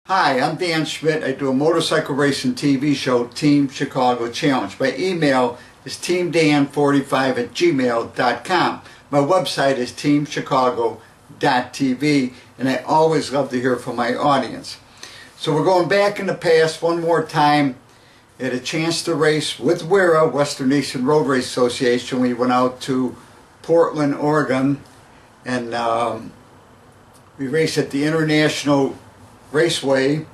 Hi, I'm Dan Schmitt. I do a motorcycle racing TV show, Team Chicago Challenge. My email is teamdan45@gmail.com. My website is teamchicago.tv, and I always love to hear from my audience. So we're going back in the past one more time. I had a chance to race with WERA, Western Eastern Road Race Association. We went out to Portland, Oregon, and we raced at the International Raceway,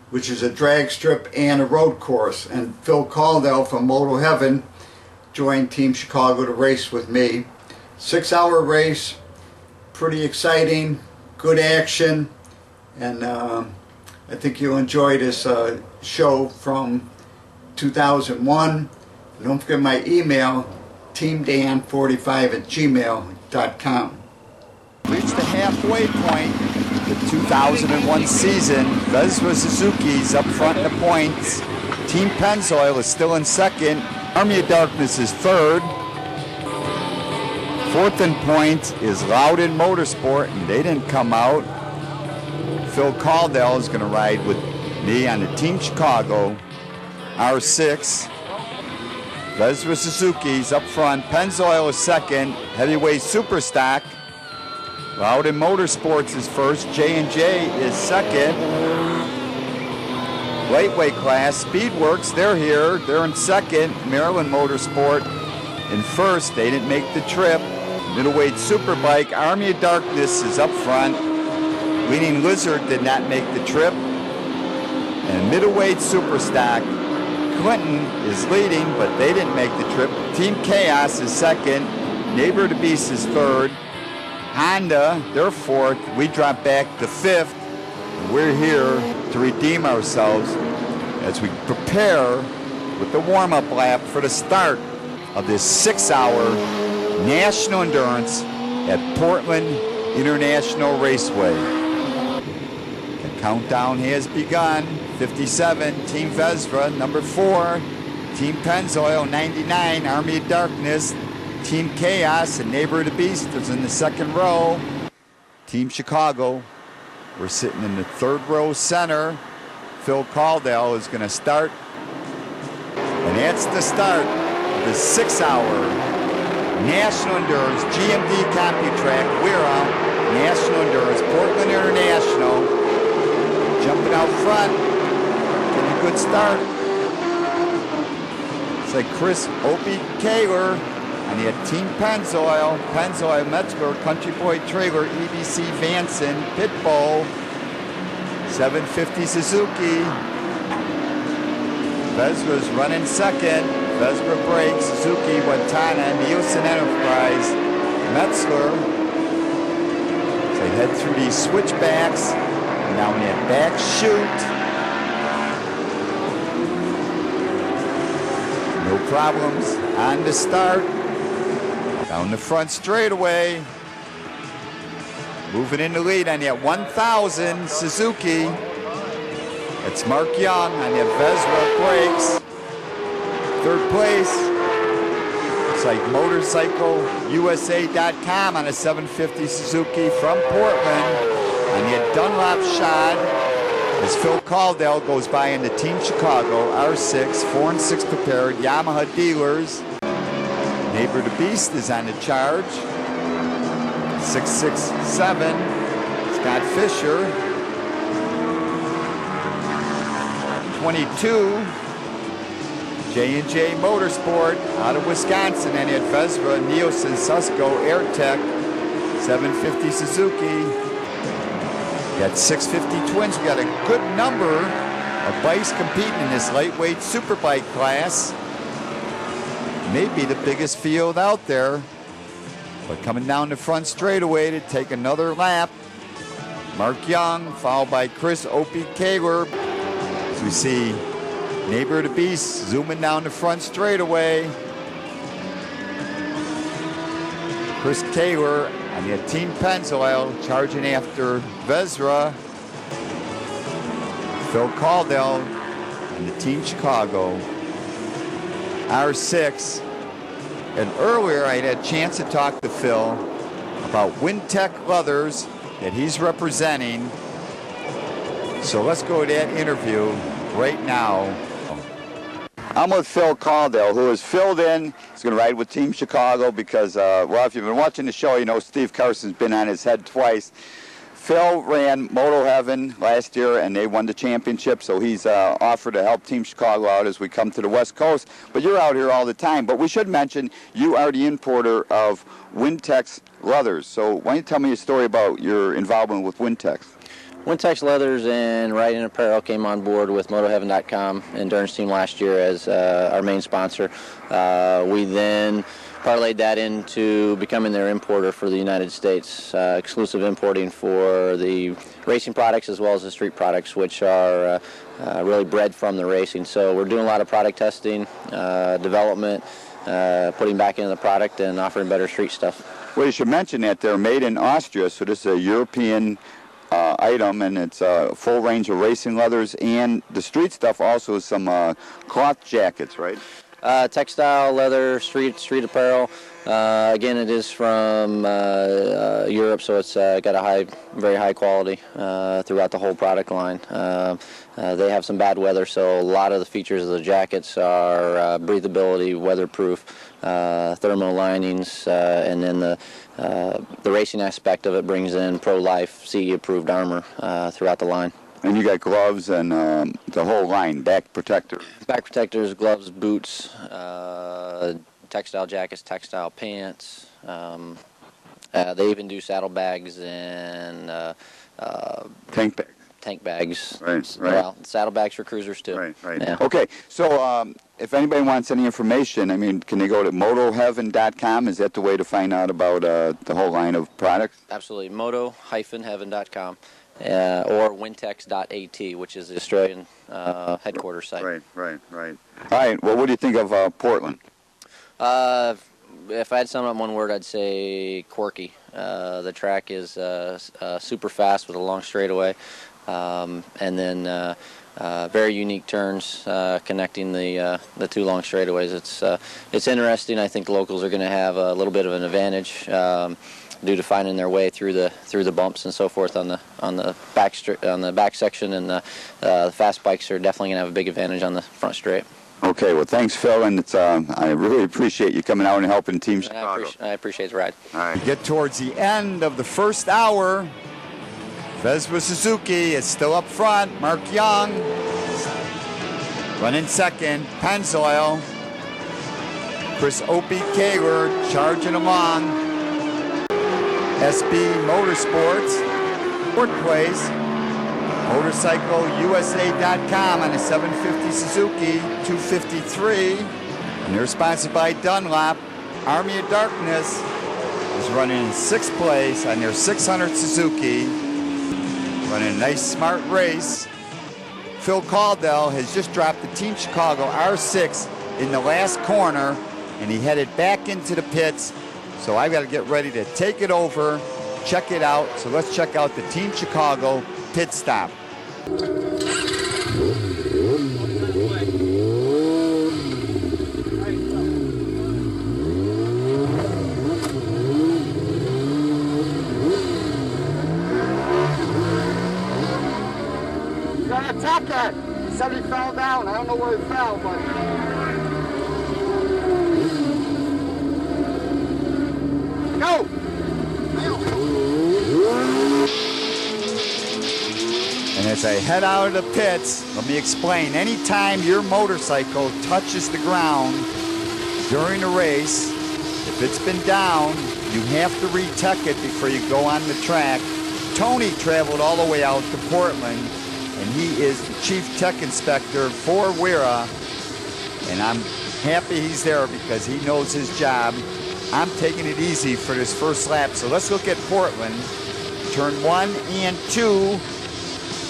which is a drag strip and a road course, and Phil Caudill from Moto-Heaven joined Team Chicago to race with me. 6-hour race, pretty exciting, good action, and I think you'll enjoy this show from 2001. And don't forget my email, teamdan45@gmail.com. Reached the halfway point. The 2001 season, WERA Suzuki's up front in the points. Team Pennzoil is still in second. Army of Darkness is third. Fourth in points is Loudon Motorsport, and they didn't come out. Phil Caudill is going to ride with me on the Team Chicago R6. WERA Suzuki's up front. Pennzoil is second. Heavyweight Super Stock. Loudon Motorsports is first, J&J is second. Lightweight class, Speedworks, they're here, they're in second. Maryland Motorsport in first, they didn't make the trip. Middleweight Superbike, Army of Darkness is up front. Leading Lizard did not make the trip. And Middleweight Superstock, Clinton is leading, but they didn't make the trip. Team Chaos is second, Neighbor of the Beast is third. Honda, they're fourth. We drop back to fifth. We're here to redeem ourselves as we prepare with the warm-up lap for the start of this 6-hour national endurance at Portland International Raceway. The countdown has begun. 57, Team WERA, number 4. Team Pennzoil, 99, Army of Darkness. Team Chaos and Neighbor of the Beast is in the second row. Team Chicago, we're sitting in the third row center. Phil Caudill is going to start. And that's the start of the 6-hour National Endurance GMD CompuTrack WERA National Endurance Portland International. Jumping out front, getting a good start. It's like Chris Opie Kaler. And you had Team Pennzoil, Pennzoil, Metzler, Country Boy Trailer, EBC Vanson, Pitbull, 750 Suzuki. WERA's running second. WERA brakes, Suzuki, Wantana, Nielsen Enterprise, Metzler. So they head through these switchbacks. And now in that back chute. No problems on the start. Down the front straightaway. Moving in the lead on that 1000 Suzuki. It's Mark Young on that WERA brakes. Third place. It's like MotorcycleUSA.com on a 750 Suzuki from Portland. On that Dunlop shod as Phil Caudill goes by in the Team Chicago R6, 4 and 6 prepared, Yamaha dealers. Neighbor the Beast is on the charge. 667, Scott Fisher. 22, J&J Motorsport out of Wisconsin. And at WERA, Nielsen, Susco, AirTech, 750 Suzuki. You got 650 twins. We got a good number of bikes competing in this lightweight superbike class. Maybe the biggest field out there, but coming down the front straightaway to take another lap. Mark Young, followed by Chris Opie Kaler. As we see Neighbor of the Beast zooming down the front straightaway. Chris Kaler on the Team Pennzoil charging after WERA. Phil Caudill on the Team Chicago R6. And earlier I had a chance to talk to Phil about Wintech Leathers that he's representing So let's go to that interview right now. I'm with Phil Caudill, who has filled in. He's going to ride with Team Chicago because, well, if you've been watching the show, you know Steve Carson's been on his head twice. Phil ran Moto-Heaven last year, and they won the championship, so he's offered to help Team Chicago out as we come to the West Coast. But you're out here all the time. But we should mention you are the importer of Wintex leathers. So why don't you tell me a story about your involvement with Wintex? Wintex Leathers and Riding Apparel came on board with Moto-Heaven.com and Dern's team last year as our main sponsor. We then parlayed that into becoming their importer for the United States, exclusive importing for the racing products as well as the street products, which are really bred from the racing. So we're doing a lot of product testing, development, putting back into the product and offering better street stuff. Well, you should mention that they're made in Austria, so this is a European item, and it's a full range of racing leathers, and the street stuff also is some cloth jackets, right? Textile, leather, street apparel. Again, it is from Europe, so it's got a very high quality throughout the whole product line. They have some bad weather, so a lot of the features of the jackets are breathability, weatherproof, thermal linings, and then the racing aspect of it brings in pro-life, CE-approved armor throughout the line. And you got gloves and the whole line, back protector. Back protectors, gloves, boots, textile jackets, textile pants. They even do saddlebags and tank bags. Tank bags. Right. Well, saddlebags for cruisers too. Right. Yeah. Okay, so if anybody wants any information, I mean, can they go to Moto-Heaven.com? Is that the way to find out about the whole line of products? Absolutely. Moto-Heaven.com. Or wintex.at, which is the Australian headquarters site. Right. All right, well, what do you think of Portland? If I had to sum up one word, I'd say quirky. The track is super fast with a long straightaway, and then very unique turns connecting the two long straightaways. It's interesting. I think the locals are going to have a little bit of an advantage due to finding their way through the bumps and so forth on the back section, and the fast bikes are definitely going to have a big advantage on the front straight. Okay, well, thanks, Phil, and I really appreciate you coming out and helping Team Chicago. I appreciate the ride. All right. We get towards the end of the first hour. Vespa Suzuki is still up front. Mark Young running second. Pennzoil. Chris Opie Kaler charging along. SB Motorsports, fourth place, MotorcycleUSA.com on a 750 Suzuki 253, and they're sponsored by Dunlop. Army of Darkness is running in sixth place on their 600 Suzuki, running a nice, smart race. Phil Caudill has just dropped the Team Chicago R6 in the last corner, and he headed back into the pits. So I've got to get ready to take it over, check it out. So let's check out the Team Chicago pit stop. Got to attack that. He said he fell down. I don't know where he fell, but... Go! And as I head out of the pits, let me explain. Anytime your motorcycle touches the ground during a race, if it's been down, you have to re-tech it before you go on the track. Tony traveled all the way out to Portland, and he is the chief tech inspector for WERA, and I'm happy he's there because he knows his job. I'm taking it easy for this first lap. So let's look at Portland. Turn 1 and 2.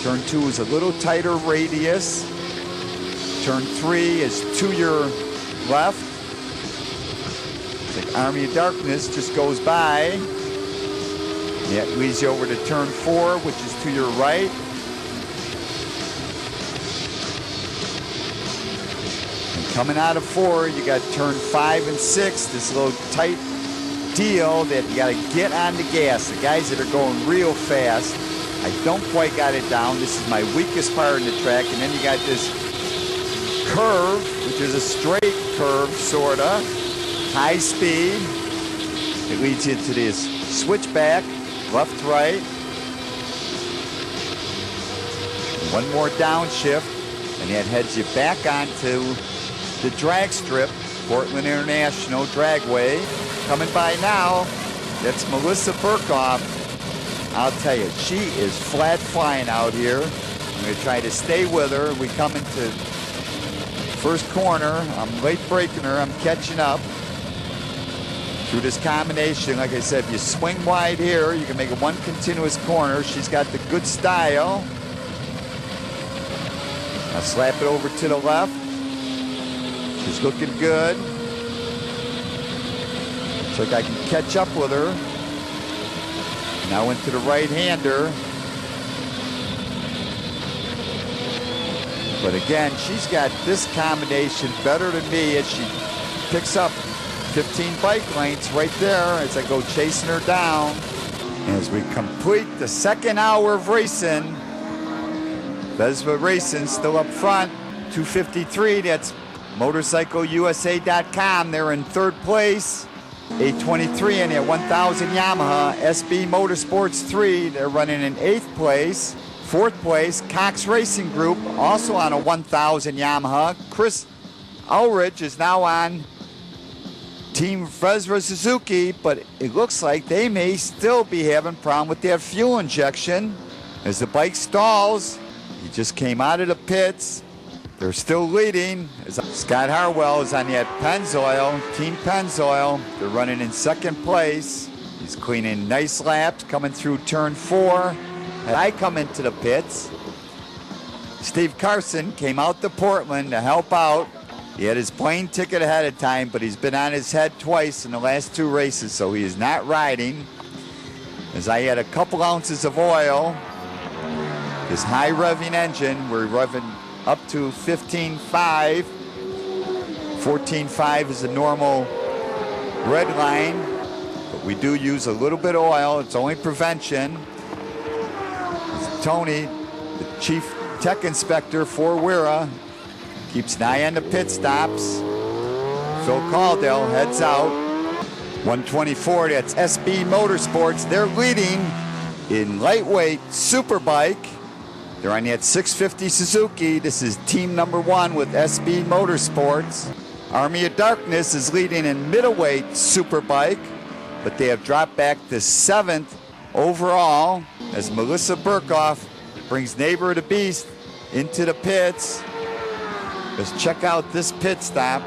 Turn 2 is a little tighter radius. Turn 3 is to your left. It's like Army of Darkness just goes by. That leads you over to turn 4, which is to your right. Coming out of 4, you got turn 5 and 6, this little tight deal that you got to get on the gas. The guys that are going real fast I don't quite got it down. This is my weakest part in the track. And then you got this curve, which is a straight curve, sorta. High speed. It leads you to this switchback, left, right. One more downshift, and that heads you back onto the drag strip, Portland International Dragway. Coming by now, that's Melissa Burkhoff. I'll tell you, she is flat flying out here. I'm going to try to stay with her. We come into first corner. I'm late braking her. I'm catching up. Through this combination, like I said, if you swing wide here, you can make it one continuous corner. She's got the good style. I'll slap it over to the left. She's looking good. Looks like I can catch up with her. Now into the right-hander. But again, she's got this combination better than me as she picks up 15 bike lengths right there as I go chasing her down. As we complete the second hour of racing, Vesva Racing still up front, 2:53. That's MotorcycleUSA.com. They're in third place. 8:23 in at 1000 Yamaha. SB Motorsports 3, they're running in 8th place. 4th place, Cox Racing Group, also on a 1000 Yamaha. Chris Ulrich is now on Team Vesva Suzuki, but it looks like they may still be having a problem with their fuel injection. As the bike stalls, he just came out of the pits. They're still leading. Scott Harwell is on that Pennzoil, Team Pennzoil. They're running in 2nd place. He's cleaning nice laps coming through turn 4. And I come into the pits. Steve Carson came out to Portland to help out. He had his plane ticket ahead of time, but he's been on his head twice in the last 2 races, so he is not riding. As I had a couple ounces of oil, his high revving engine, we're revving up to 15.5. 14.5 is the normal red line, but we do use a little bit of oil. It's only prevention. Tony, the chief tech inspector for WERA, keeps an eye on the pit stops. Phil Caudill heads out. 124, that's SB Motorsports. They're leading in lightweight superbike. They're on that 650 Suzuki. This is team number 1 with SB Motorsports. Army of Darkness is leading in middleweight superbike, but they have dropped back to 7th overall as Melissa Burkhoff brings Neighbor of the Beast into the pits. Let's check out this pit stop.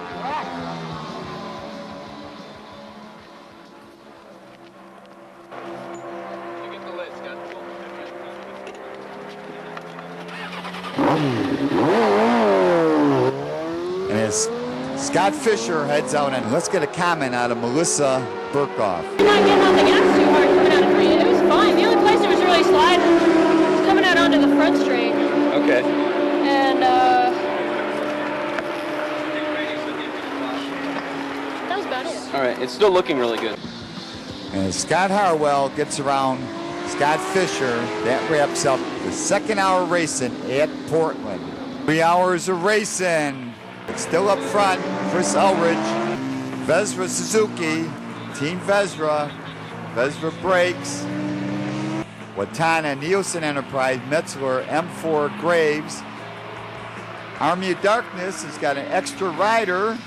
And as Scott Fisher heads out, and let's get a comment out of Melissa Burkhoff. You're not getting on the gas too hard coming out of 3. It was fine. The only place that was really sliding was coming out onto the front straight. Okay. And that was about it. All right. It's still looking really good. And as Scott Harwell gets around Scott Fisher, that wraps up the second hour racing at Portland. 3 hours of racing. It's still up front, Chris Ulrich, Vesva Suzuki, Team Vesra, Vesra Brakes, Watana, Nielsen Enterprise, Metzler, M4 Graves. Army of Darkness has got an extra rider.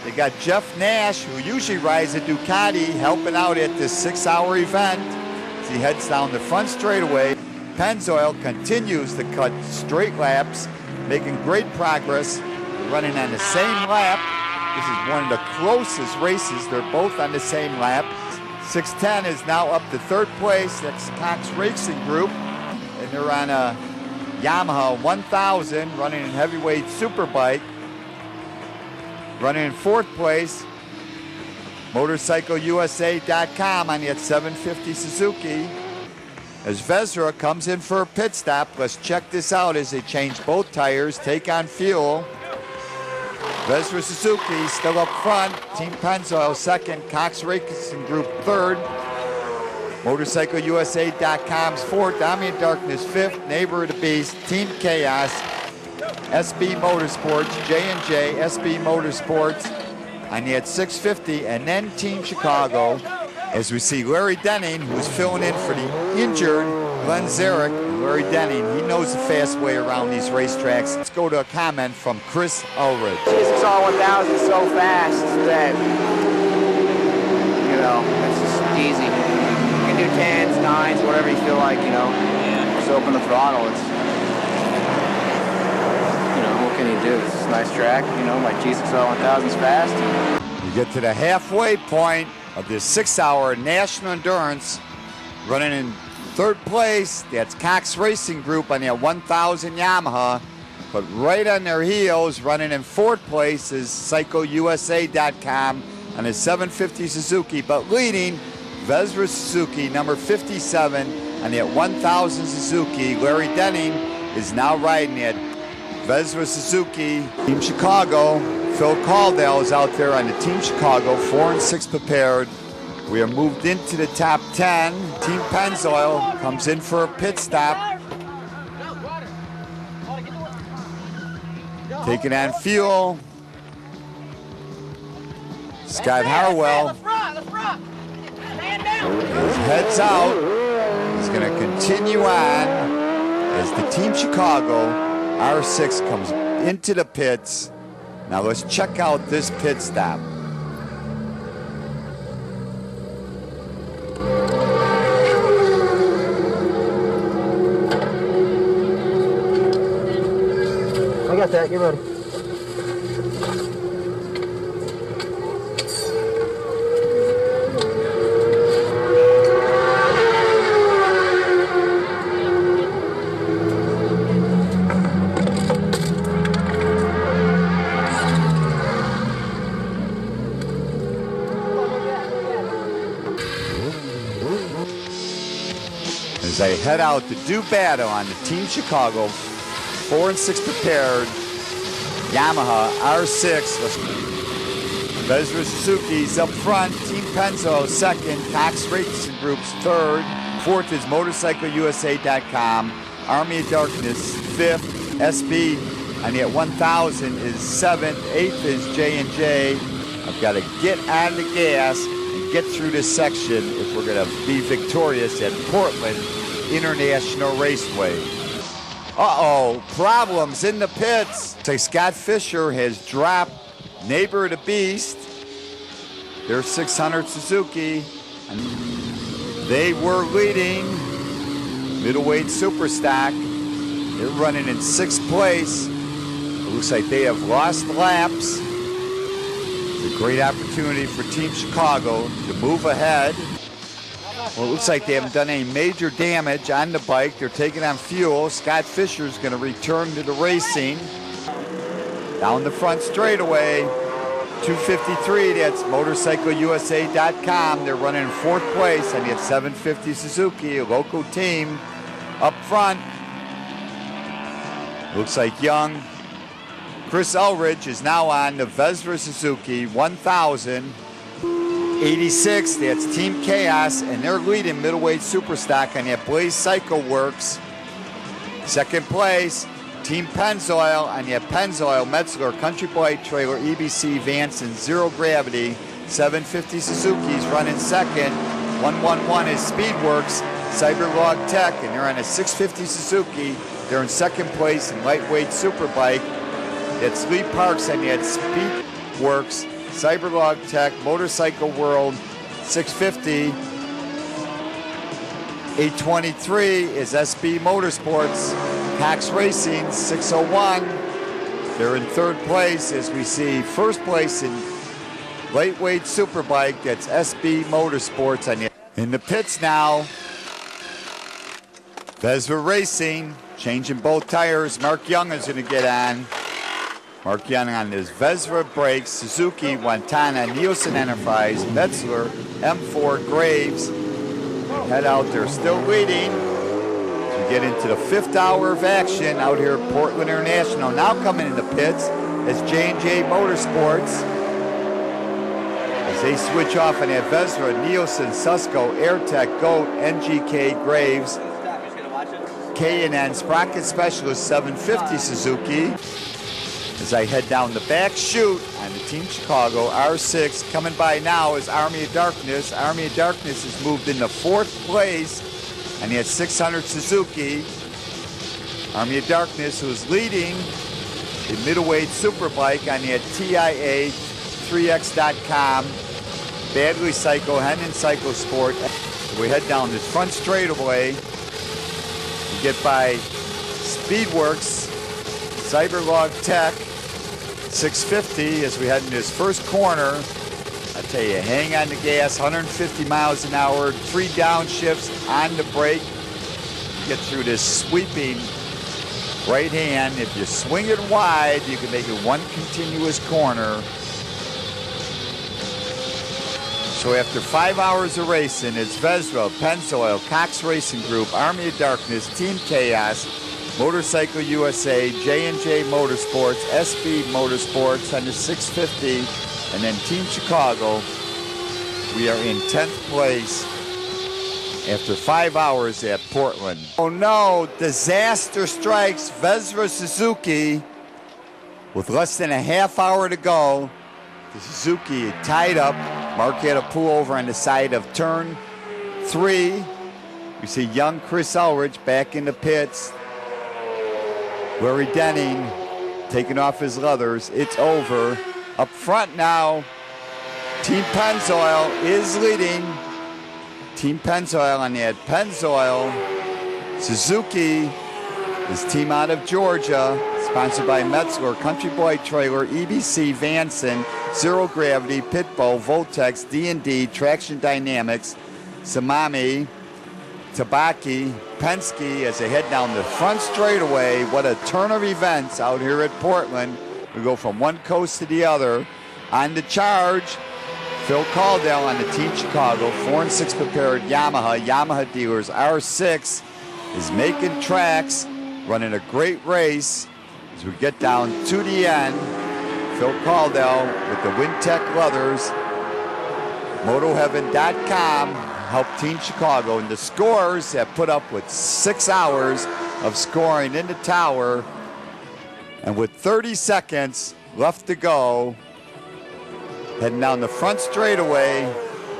They got Jeff Nash, who usually rides a Ducati, helping out at this 6-hour event as he heads down the front straightaway. Pennzoil continues to cut straight laps, making great progress. They're running on the same lap. This is one of the closest races. They're both on the same lap. 610 is now up to 3rd place. That's Cox Racing Group. And they're on a Yamaha 1000, running in heavyweight superbike. Running in 4th place, MotorcycleUSA.com on that 750 Suzuki. As Vesra comes in for a pit stop, let's check this out as they change both tires, take on fuel. Vesra Suzuki still up front, Team Pennzoil 2nd, Cox Racing Group 3rd. MotorcycleUSA.com's fourth, Army of Darkness fifth, Neighbor of the Beast, Team Chaos, SB Motorsports, J&J, SB Motorsports, on the at 650, and then Team Chicago, as we see Larry Denning, who's filling in for the injured Glenn Zarek. Larry Denning, he knows the fast way around these racetracks. Let's go to a comment from Chris Ulrich. Jesus all 1000 is so fast that, you know, it's just easy. You can do 10s, 9s, whatever you feel like, you know. Just open the throttle. It's, you know, what can you do? It's a nice track, you know, my G6R 1000 is fast. You get to the halfway point of this 6-hour national endurance, running in third place. That's Cox Racing Group on their 1000 Yamaha, but right on their heels, running in fourth place, is PsychoUSA.com on his 750 Suzuki, but leading Vesra Suzuki, number 57 on that 1000 Suzuki. Larry Denning is now riding at Vesra Suzuki. Team Chicago, Phil Caudill is out there on the Team Chicago, 4 and 6 prepared. We are moved into the top 10. Team Pennzoil comes in for a pit stop. Taking on fuel. Scott Harwell heads out. He's going to continue on as the Team Chicago R6 comes into the pits. Now let's check out this pit stop. I got that, get ready. As they head out to do battle on the Team Chicago 4 and 6 prepared Yamaha R6. Vesra Suzuki's up front, Team Penzo second, Cox Racing Group's third, fourth is MotorcycleUSA.com, Army of Darkness fifth, SB on the 1000 is seventh, eighth is J&J. I've got to get on the gas and get through this section if we're going to be victorious at Portland International Raceway. Uh-oh, problems in the pits. Say Scott Fisher has dropped Neighbor of the Beast, their 600 Suzuki. And they were leading middleweight super stock. They're running in 6th place. It looks like they have lost laps. It's a great opportunity for Team Chicago to move ahead. Well, it looks like they haven't done any major damage on the bike. They're taking on fuel. Scott Fisher's going to return to the racing. Down the front straightaway, 253, that's MotorcycleUSA.com. They're running in 4th place on the 750 Suzuki, a local team. Up front, looks like young Chris Ulrich is now on the Vesra Suzuki 1000. 86, that's Team Chaos, and they're leading middleweight superstock on that Blaze Cycle Works. 2nd place, Team Pennzoil on that Pennzoil Metzler Country Bike Trailer EBC Vance and Zero Gravity. 750 Suzuki's running 2nd. 111 is Speedworks, Cyberlog Tech, and they're on a 650 Suzuki. They're in 2nd place in lightweight superbike. That's Lee Parks on that Speedworks, Cyberlog Tech, Motorcycle World, 650. 823 is SB Motorsports, Cox Racing, 601. They're in 3rd place as we see 1st place in lightweight superbike. That's SB Motorsports. In the pits now, Vesra Racing, changing both tires. Mark Young is going to get on. Mark Young on his Vesra brakes, Suzuki, Wantana, Nielsen Enterprise, Metzler, M4, Graves. Head out there, still leading. As we get into the 5th hour of action out here at Portland International. Now coming in the pits is J&J Motorsports. As they switch off on that Vesra, Nielsen, Susco, AirTech, Goat, NGK, Graves, K&N, Sprocket Specialist 750 Suzuki. As I head down the back chute on the Team Chicago R6, coming by now is Army of Darkness. Army of Darkness has moved into 4th place on that 600 Suzuki. Army of Darkness, who's leading the middleweight superbike on the TIA 3x.com, Badley Cycle, Hendon Cycle Sport. We head down this front straightaway. We get by Speedworks, Cyberlog Tech, 650 as we head in this first corner. I tell you, hang on the gas, 150 miles an hour, 3 downshifts on the brake. Get through this sweeping right hand. If you swing it wide, you can make it one continuous corner. So after 5 hours of racing, it's Vesra, Pennzoil, Cox Racing Group, Army of Darkness, Team Chaos, Motorcycle USA, J&J Motorsports, SB Motorsports on the 650, and then Team Chicago. We are in 10th place after 5 hours at Portland. Oh no, disaster strikes Vesra Suzuki with less than a half hour to go. The Suzuki tied up. Mark had a pull over on the side of turn 3. We see young Chris Ulrich back in the pits. Larry Denning taking off his leathers. It's over. Up front now, Team Pennzoil is leading. Team Pennzoil on that Pennzoil. Suzuki, this team out of Georgia, sponsored by Metzler, Country Boy Trailer, EBC, Vanson, Zero Gravity, Pitbull, Voltex, D&D, Traction Dynamics, Samami, Tabaki, Penske as they head down the front straightaway. What a turn of events out here at Portland. We go from one coast to the other. On the charge, Phil Caudill on the Team Chicago, 4 and 6 prepared Yamaha dealers. R6 is making tracks, running a great race. As we get down to the end, Phil Caudill with the Wintech leathers, Moto-Heaven.com helped Team Chicago, and the scores have put up with 6 hours of scoring in the tower. And with 30 seconds left to go, heading down the front straightaway,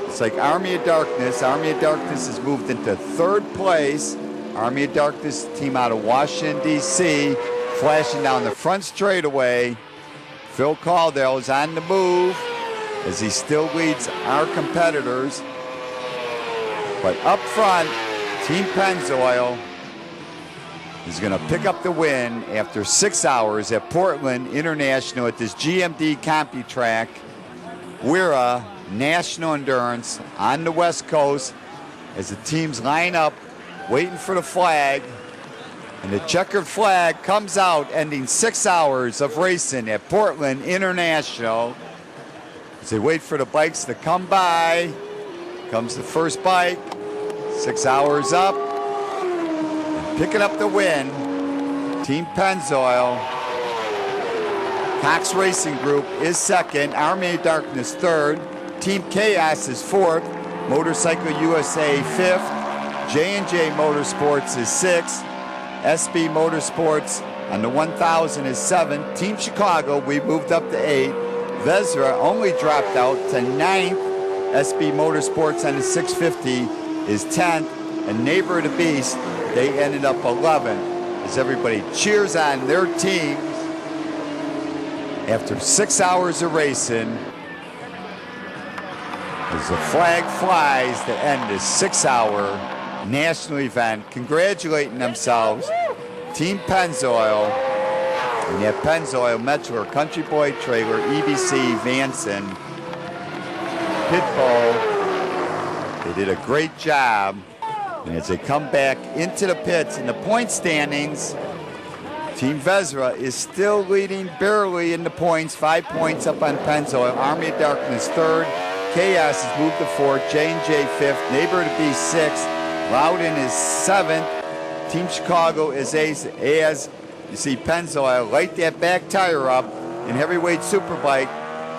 it's like Army of Darkness. Army of Darkness has moved into 3rd place. Army of Darkness team out of Washington, D.C., flashing down the front straightaway. Phil Caudill is on the move as he still leads our competitors. But up front, Team Pennzoil is going to pick up the win after 6 hours at Portland International at this GMD CompuTrack. WERA National Endurance on the West Coast as the teams line up waiting for the flag. And the checkered flag comes out, ending 6 hours of racing at Portland International. As they wait for the bikes to come by, comes the first bike, 6 hours up, and picking up the win, Team Pennzoil. Cox Racing Group is 2nd, Army of Darkness 3rd, Team Chaos is 4th, Motorcycle USA 5th, J&J Motorsports is 6th, SB Motorsports on the 1000 is 7th, Team Chicago, we moved up to 8th, Vesra only dropped out to 9th, SB Motorsports on the 650 is 10th, and Neighbor of the Beast, they ended up 11th. As everybody cheers on their teams after 6 hours of racing, as the flag flies to end this 6-hour national event, congratulating themselves, Team Pennzoil, and that Pennzoil, Metzler, Country Boy Trailer, EBC, Vanson, Pitbull. They did a great job. And as they come back into the pits in the point standings, Team Vesra is still leading barely in the points, 5 points up on Pennzoil. Army of Darkness 3rd, Chaos has moved to 4th, J&J 5th, Neighbor to be 6th, Loudon is 7th, Team Chicago is 8th, as you see Pennzoil light that back tire up in heavyweight superbike,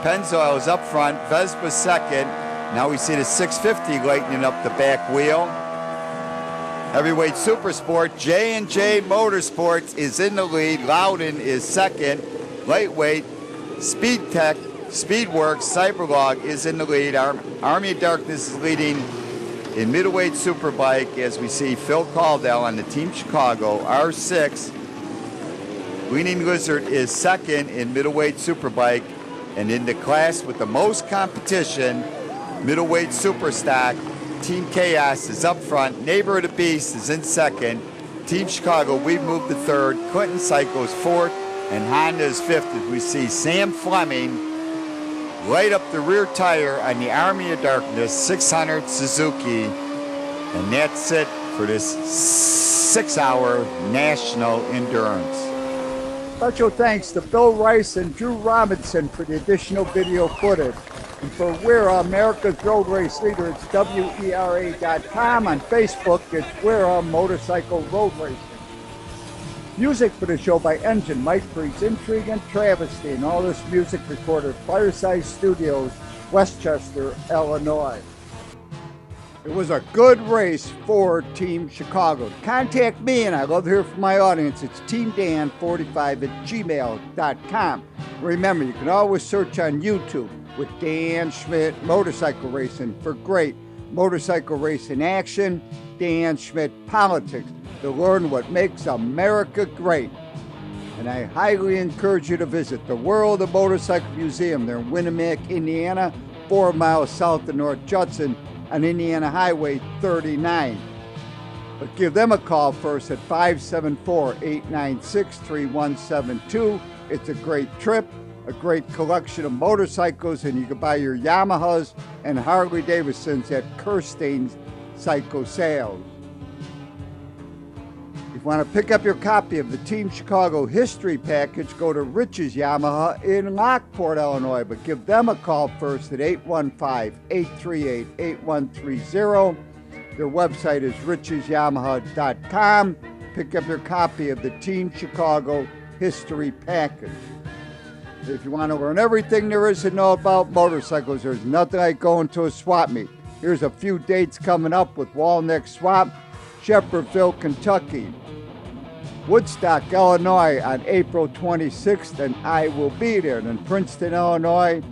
Pennzoil is up front. Vespa second. Now we see the 650 lightening up the back wheel. Heavyweight Super Sport, J&J Motorsports is in the lead. Loudon is second. Lightweight, Speed Tech, Speedworks, Cyberlog is in the lead. Army of Darkness is leading in middleweight superbike as we see Phil Caudill on the Team Chicago R6. Leaning Lizard is second in middleweight superbike, and in the class with the most competition, middleweight superstock, Team Chaos is up front. Neighbor of the Beast is in second. Team Chicago, we've moved to third. Clinton Psycho is fourth, and Honda is fifth as we see Sam Fleming light up the rear tire on the Army of Darkness 600 Suzuki. And that's it for this 6-hour national endurance. Special thanks to Bill Rice and Drew Robinson for the additional video footage. And for WERA, America's Road Race Leader, it's WERA.com. On Facebook, it's WERA Motorcycle Road Racing. Music for the show by Engine, Mike Freeze, Intrigue, and Travesty. And all this music recorded at Fireside Studios, Westchester, Illinois. It was a good race for Team Chicago. Contact me, and I love to hear from my audience. It's teamdan45@gmail.com. Remember, you can always search on YouTube with Dan Schmitt Motorcycle Racing for great motorcycle racing action, Dan Schmitt Politics, to learn what makes America great. And I highly encourage you to visit the World of Motorcycle Museum there in Winamac, Indiana, 4 miles south of North Judson on Indiana Highway 39. But give them a call first at 574-896-3172. It's a great trip, a great collection of motorcycles, and you can buy your Yamahas and Harley Davidsons at Kirstein's Cycle Sales. If you want to pick up your copy of the Team Chicago History Package, go to Rich's Yamaha in Lockport, Illinois. But give them a call first at 815-838-8130. Their website is richesyamaha.com. Pick up your copy of the Team Chicago History Package. If you want to learn everything there is to know about motorcycles, there's nothing like going to a swap meet. Here's a few dates coming up with Walnut Swap, Shepherdville, Kentucky, Woodstock, Illinois on April 26th, and I will be there. Then Princeton, Illinois,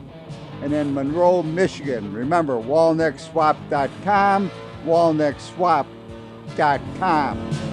and then Monroe, Michigan. Remember, walnutswap.com, walnutswap.com.